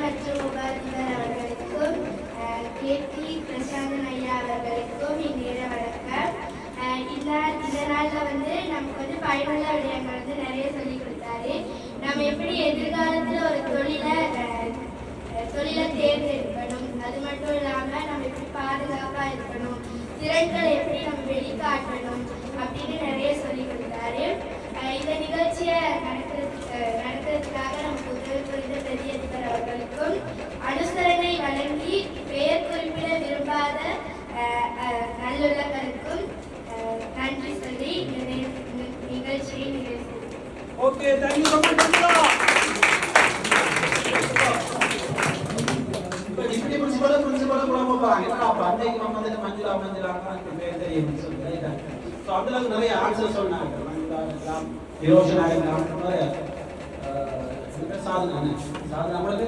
மற்றும் உபாதிபர் அவர்களுக்கும் கேபி பிரசாந்தன் ஐயா அவர்களுக்கும் இந்நேர வணக்கம். இந்த நாளில் வந்து நமக்கு வந்து பயனுள்ள விடயங்கள் வந்து நிறைய சொல்லி கொடுத்தாரு. நம்ம எப்படி எதிர்காலத்தில் ஒரு தொழிலை தேர்ந்தெடுக்கணும், அது மட்டும் இல்லாமல் நம்ம எப்படி பாதுகாப்பாக இருக்கணும், திறன்களை எப்படி நம்ம வெளிக்காட்டணும் அப்படின்னு நிறைய சொல்லி கொடுத்தாரு. இந்த நிகழ்ச்சியை நடக்கிறதுக்காக நமக்கு உதவி புரிந்த பிரதி அதிபர் அவர்களுக்கும் அனுசரணை வழங்கி பெயர் குறிப்பிட விரும்பாத நல்லுள்ளவருக்கும் நன்றி சொல்லி நிகழ்ச்சியை நிகழ்ச்சி. ஓகே, தேங்க் யூ ரொம்ப மச். இப்போ டிப்டி பிரின்சிபல் கூட போறாங்க. என்னடா அன்னைக்கு நம்ம வந்து மஞ்சுளா பேர் தெரியும் சொல்லிட்டு ஸோ அதில் நிறைய ஆன்சர் சொன்னாங்க. மஞ்சுளா எல்லாம், விரோஷனா எல்லாம், நிறைய சாதனை நம்மளுக்கு